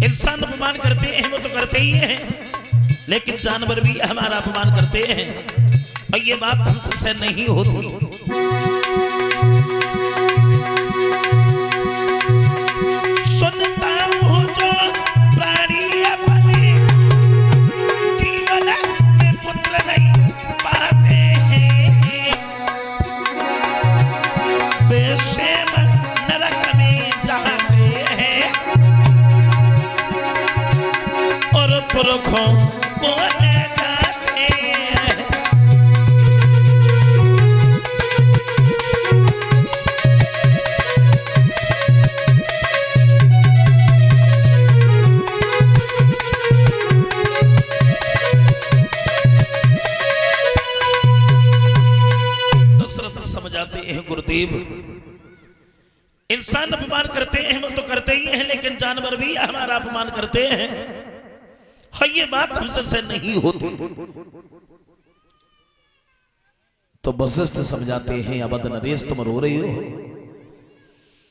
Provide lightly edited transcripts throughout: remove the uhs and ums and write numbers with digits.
इंसान अपमान करते हैं वो तो करते ही हैं, लेकिन जानवर भी हमारा अपमान करते हैं और ये बात हमसे सहन नहीं होती। सुनता हूँ जो प्राणी अपने जीवन में पुत्र नहीं पाते हैं, बेशेम नरक में जाते हैं और पुरखों को ले जाते हैं। दशरथ समझाते हैं गुरुदेव, इंसान अपमान करते हैं वो तो करते ही हैं, लेकिन जानवर भी हमारा अपमान करते हैं, हाँ ये बात हमसे सहन नहीं होती। तो वशिष्ठ समझाते हैं अवध नरेश तुम रो रही हो।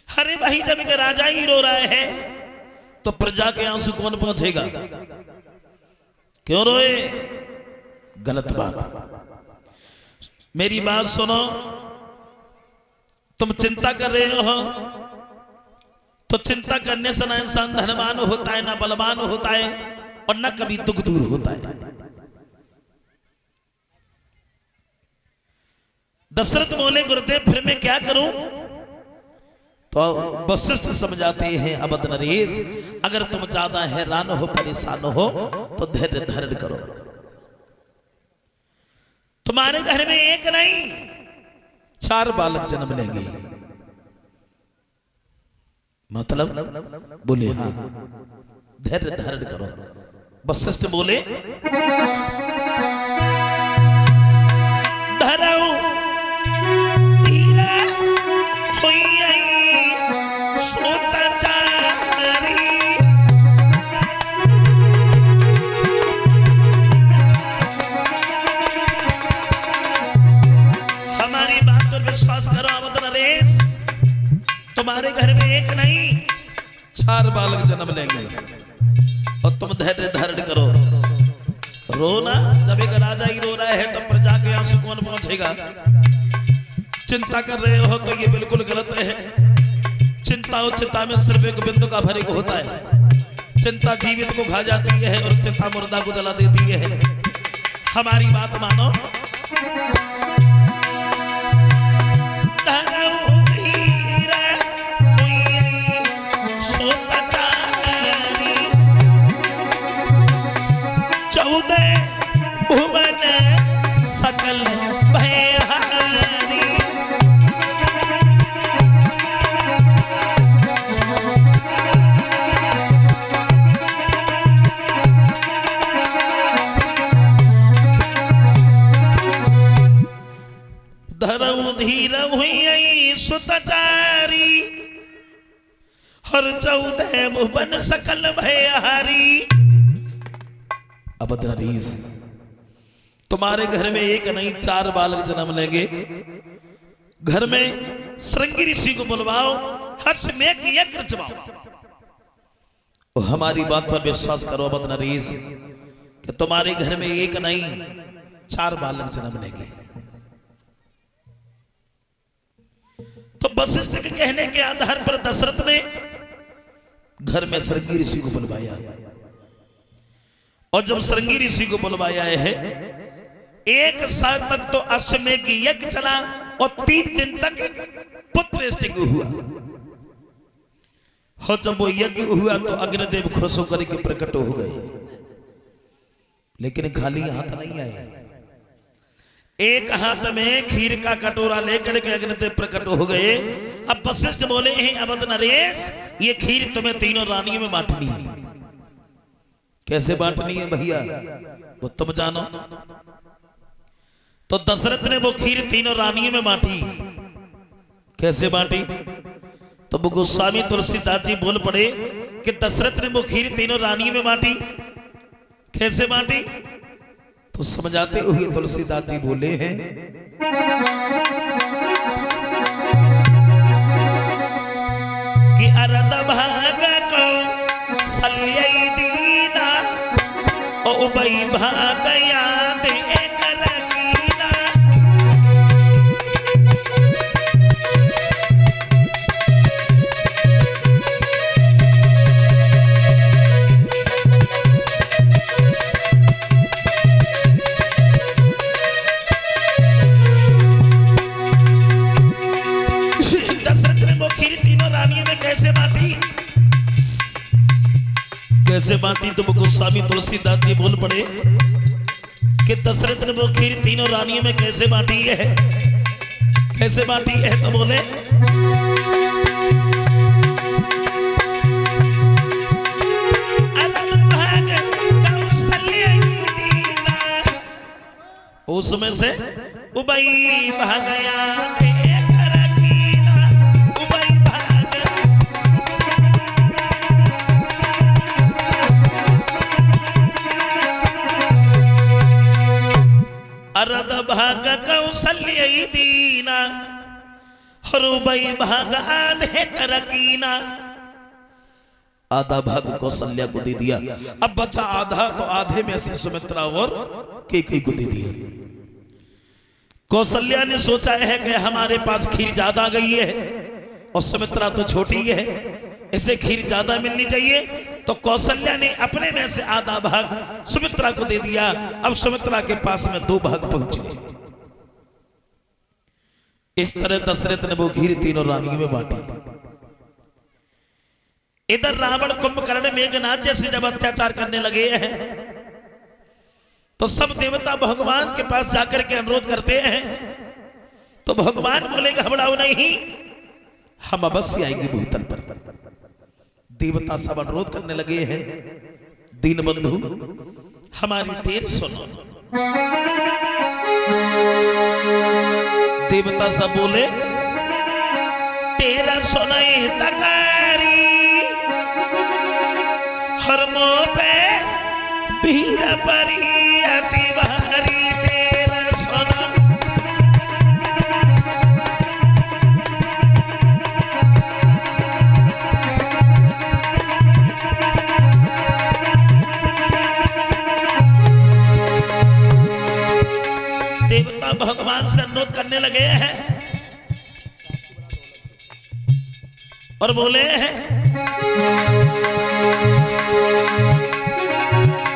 अरे भाई जब एक राजा ही रो रहा है तो प्रजा के आंसू कौन पहुंचेगा? क्यों रोए? गलत बात। मेरी बात सुनो, तुम चिंता कर रहे हो तो चिंता करने से ना इंसान धनवान होता है, ना बलवान होता है और ना कभी दुख दूर होता है। दशरथ बोले गुरुदेव फिर मैं क्या करूं? तो वशिष्ठ समझाते हैं अवध नरेश, अगर तुम ज्यादा हैरान हो परेशान हो तो धैर्य धारण करो। तुम्हारे घर में एक नहीं 4 बालक जन्म लेंगे। मतलब बोले हाँ, धैर्य धारण करो। वशिष्ठ बोले धरऊ तीरा होई सोता चारी, हमारी बात पर विश्वास करो अवध नरेश, तुम्हारे घर में एक नहीं 4 बालक जन्म लेंगे और तुम धैर्य धारण करो। रोना, जब एक राजा ही रो रहा है तो प्रजा के आंसू कौन पहुंचेगा? चिंता कर रहे हो तो ये बिल्कुल गलत है। चिंता और चिंता में सिर्फ एक बिंदु का फर्क होता है। चिंता जीवित को खा जाती है और चिंता मुर्दा को जला देती है। हमारी बात मानो। भुवन सकल भयहारी, धरऊ धीर हुई सुतचारी, हर 14 भुवन सकल भयहारी। अवध नरेश तुम्हारे घर में एक नहीं 4 बालक जन्म लेंगे। घर में श्रृंगी ऋषि को बुलवाओ, हर्ष में यज्ञ रचवाओ। हमारी बात पर विश्वास करो अवध नरेश कि तुम्हारे घर में एक नहीं 4 बालक जन्म लेंगे। तो वशिष्ठ के कहने के आधार पर दशरथ ने घर में श्रृंगी ऋषि को बुलवाया और जब श्रृंगी ऋषि को बुलवाया है 1 साल तक तो अश्वमेध की यज्ञ चला और 3 दिन तक पुत्र हुआ। और जब वो यज्ञ हुआ तो अग्निदेव खुश होकर के प्रकट हो गए, लेकिन खाली हाथ नहीं आए। एक हाथ में खीर का कटोरा लेकर के अग्निदेव प्रकट हो गए। अब वशिष्ठ बोले हैं अवध नरेश ये खीर तुम्हें तीनों रानियों में बांटनी है। कैसे बांटनी है भैया वो तुम जानो। तो दशरथ ने वो खीर तीनों रानियों में बांटी। कैसे बांटी? तो वो गोस्वामी तुलसीदास जी बोल पड़े कि दशरथ ने वो खीर तीनों रानियों में बांटी। कैसे बांटी? तो समझाते हुए तुलसीदास जी बोले हैं कि अरद भाग को सल्य उबई भागया देख रकीना। दशरथ ने वो खीर तीनों रानियों में कैसे बांटी, कैसे बांटी? तो गोस्वामी तुलसीदास जी बोल पड़े कि दशरथ ने वो खीर तीनों रानियों में कैसे बांटी है, कैसे बांटी है? तो बोले उसमें से उबई भागया देख रकीना, उबई भाग अरद भाग कौशल्य दीना, रुबई भाग आधे करकीना। आधा भाग कौशल्या को दे दिया, अब बचा आधा, तो आधे में से सुमित्रा और कैकेयी को दे दिया। कौशल्या ने सोचा है कि हमारे पास खीर ज्यादा आ गई है और सुमित्रा तो छोटी है, इसे खीर ज्यादा मिलनी चाहिए, तो कौशल्या ने अपने में से आधा भाग सुमित्रा को दे दिया। अब सुमित्रा के पास में 2 भाग पहुंच गए। इस तरह दशरथ ने वो खीर तीनों रानियों में बांटी। इधर रावण कुंभकर्ण मेघनाद जैसे जब अत्याचार करने लगे हैं तो सब देवता भगवान के पास जाकर के अनुरोध करते हैं, तो भगवान बोले घबराओ नहीं, हम अवश्य आएंगे भूतल पर। देवता सब अनुरोध करने लगे हैं, दीनबंधु हमारी टेर सुनो। देवता सब बोले तेरा सुनाई तकारी, हर मो पे भीड़ परी अति भारी, तेरा सुना। देवता भगवान से अनुरोध करने लगे हैं और बोले हैं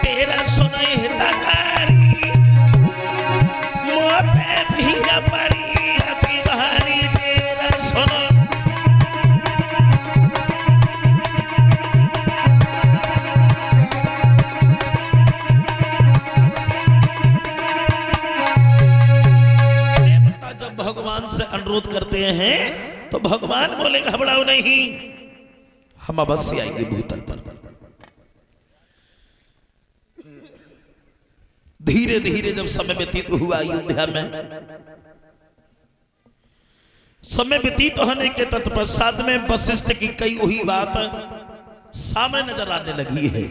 तेरा सुनाई तकारी, मुँह पे भीगा पड़ी अति भारी, तेरा सुनो। देवता जब भगवान से अनुरोध करते हैं तो भगवान बोले घबराओ नहीं, हम अवश्य आएंगे भूतल पर। धीरे धीरे जब समय व्यतीत हुआ अयोध्या में, समय व्यतीत होने के तत्पश्चात में वशिष्ठ की कई वही बात सामने नजर आने लगी है।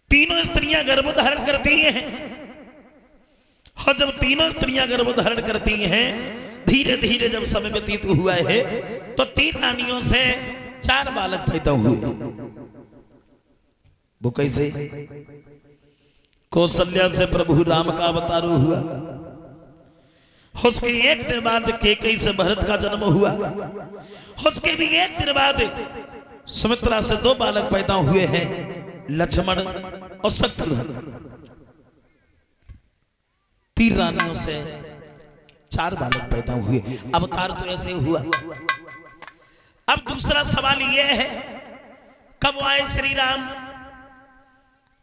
तीनों स्त्रियां गर्भ धारण करती हैं और जब तीनों स्त्रियां गर्भ धारण करती हैं, धीरे धीरे जब समय व्यतीत हुआ है तो 3 रानियों से 4 बालक पैदा हुए। वो कैसे? कौशल्या से प्रभु राम का अवतार हुआ, उसके एक दिन बाद कैकेयी से भरत का जन्म हुआ, उसके भी एक दिन बाद सुमित्रा से 2 बालक पैदा हुए हैं, लक्ष्मण और शत्रुघ्न। 3 रानियों से 4 बालक पैदा हुए। अवतार तो ऐसे हुआ। अब दूसरा सवाल यह है, कब आए श्री राम,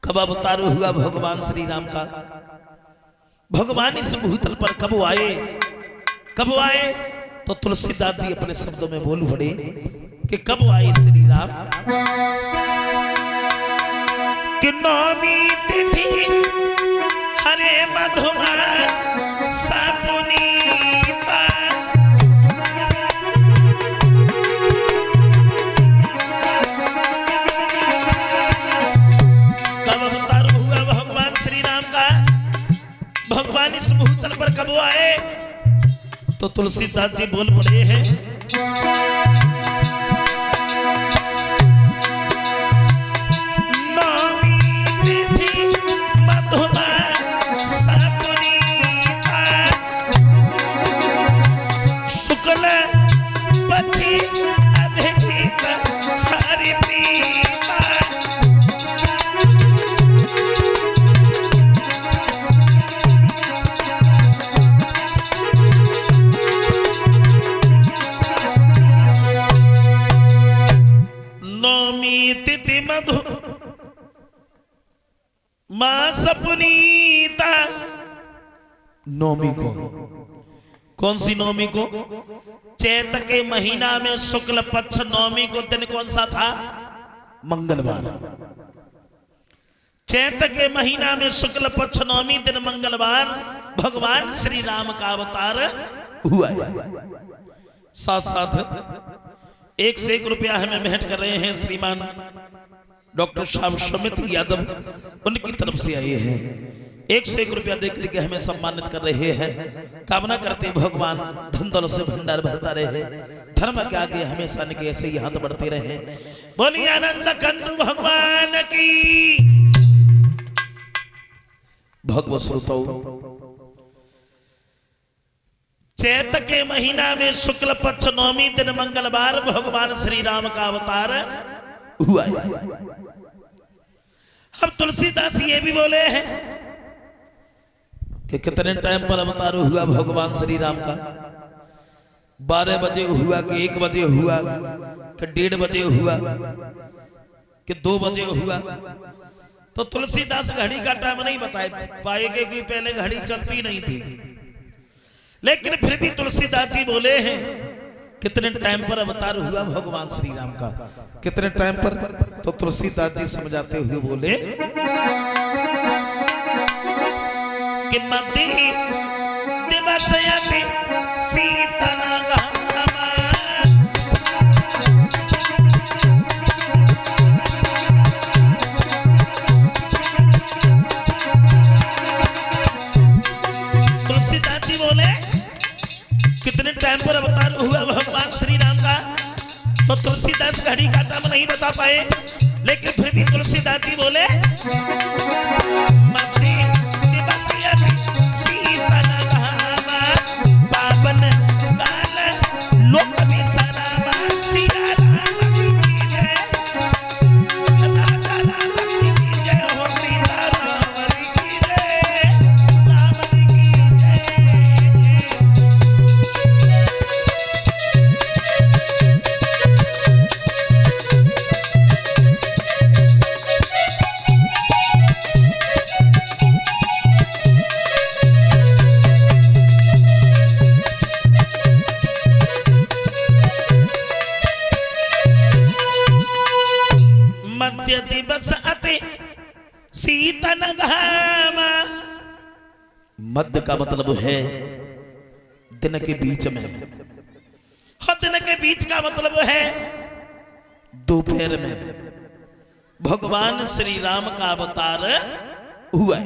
कब अवतार हुआ भगवान श्री राम का? भगवान इस भूतल पर कब आए, कब आए? तो तुलसीदास जी अपने शब्दों में बोल पड़े कि कब आए श्री राम। कि नौमी तिथि हरे मधुमा सपुनीता, कब अवतार हुआ भगवान श्री राम का, भगवान इस भूतल पर कब आए? तो तुलसीदास जी बोल पड़े हैं, नौमी मां सपुनीता नौमी को, कौन सी नौमी को? चैत के महीना में शुक्ल पक्ष नौमी को दिन कौन सा था? मंगलवार। चैत के महीना में शुक्ल पक्ष नौमी दिन मंगलवार भगवान श्री राम का अवतार हुआ है। साथ साथ 1 से 1 रुपया हमें भेंट कर रहे हैं श्रीमान डॉक्टर श्याम सुमित यादव, उनकी तरफ से आए हैं। 1 से 1 रुपया देकर के हमें सम्मानित कर रहे हैं। कामना करते भगवान धन दौलत से भंडार भरता रहे, धर्म के आगे हमेशा के ऐसे ही हाथ बढ़ते रहे। बोलिए आनंद कंदु भगवान की। भगवत श्रोताओ, चैत के महीना में शुक्ल पक्ष नौमी दिन मंगलवार भगवान श्री राम का अवतार हुआ है। अब तुलसीदास ये भी बोले हैं कि कितने टाइम पर अवतार हुआ भगवान श्री राम का? 12 बजे हुआ कि 1 बजे हुआ कि 1:30 बजे हुआ कि 2 बजे हुआ? तो तुलसीदास घड़ी का टाइम नहीं बताए पाएंगे कि पहले घड़ी चलती नहीं थी, लेकिन फिर भी तुलसीदास जी बोले हैं कितने टाइम पर अवतार हुआ भगवान श्री राम का, कितने टाइम पर? तो तुलसीदास जी समझाते हुए बोले कि मध्य दिवस सीता कितने टाइम पर अवतार हुआ भगवान श्री राम का? तो तुलसीदास घड़ी का टाइम नहीं बता पाए, लेकिन फिर भी तुलसीदास जी बोले पावन काल लोक विसारामा सिया राम जी की जय, राजा राम जी की जय हो, सीता राम जी की जय, राम जी की जय। मध्य दिवस अति सीतन घामा। मध्य का मतलब है दिन के बीच में, और दिन के बीच का मतलब है दोपहर में भगवान श्री राम का अवतार हुआ।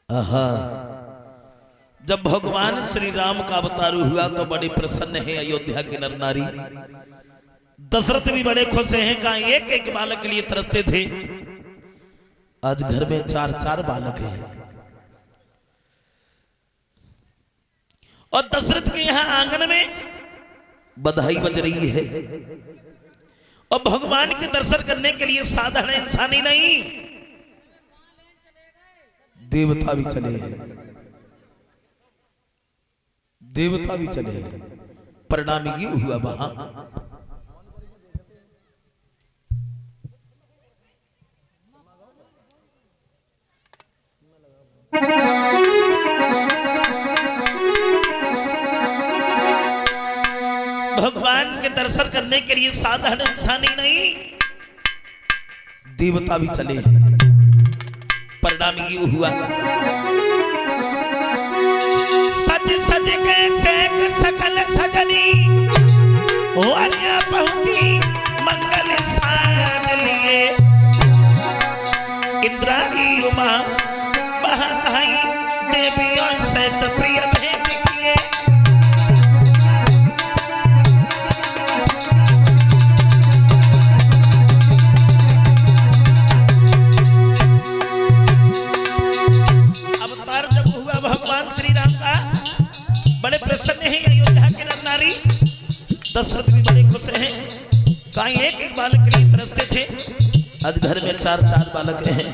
आहा, जब भगवान श्री राम का अवतार हुआ तो बड़े प्रसन्न है अयोध्या के नर नारी। दशरथ भी बड़े खुश हैं, कहा एक एक बालक के लिए तरसते थे, आज घर में 4-4 बालक हैं। और दशरथ के यहां आंगन में बधाई बज रही है, और भगवान के दर्शन करने के लिए साधारण इंसान ही नहीं, देवता भी चले हैं, देवता भी चले हैं। परिणाम ये हुआ वहां भगवान के दर्शन करने के लिए साधारण इंसान ही नहीं, देवता भी चले। परिणाम ये हुआ सज सज के सेक सकल सजनी वालिया पहुंची मंगल साज लिए। इंद्राणी उमा बहनाई देवियों से तो प्रिय भेंट किए। अवतार जब हुआ भगवान श्री राम का, बड़े प्रसन्न हैं अयोध्या के नर नारी। दशरथ भी बड़े खुश हैं, कहीं एक एक बालक के लिए तरसते थे, आज घर में 4-4 बालक हैं।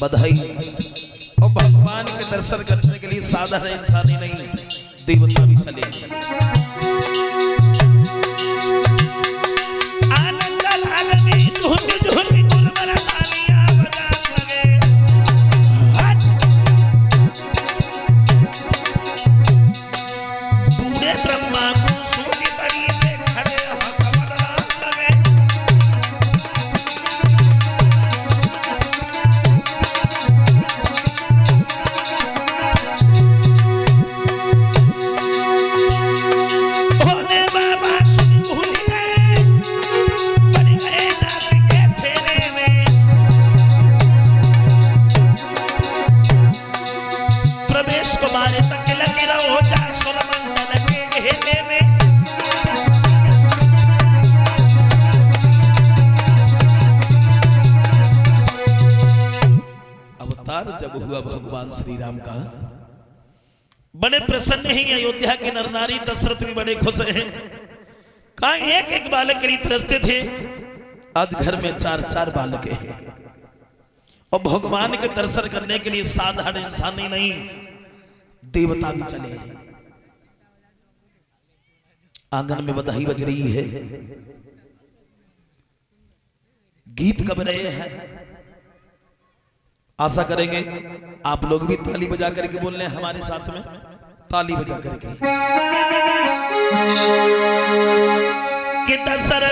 बधाई। और भगवान के दर्शन करने के लिए साधारण इंसान ही नहीं, देवता भी चले। आनंद लाल में झुंड झुंड गुलमरा लाल उसको मारे तक लगी रहो जा सुरमंडल के घेरे में। अवतार जब हुआ भगवान श्री राम का, बड़े प्रसन्न हैं अयोध्या के नर नारी, दशरथ भी बड़े खुश हैं। कहा एक एक बालक के लिए तरसते थे, आज घर में 4-4 बालक हैं। और भगवान के दर्शन करने के लिए साधारण इंसान ही नहीं, देवता भी चले हैं। आंगन में बधाई बज रही है, गीत गब रहे हैं। आशा करेंगे आप लोग भी ताली बजा करके बोल रहे हैं हमारे साथ में, ताली बजा करके कि दशरथ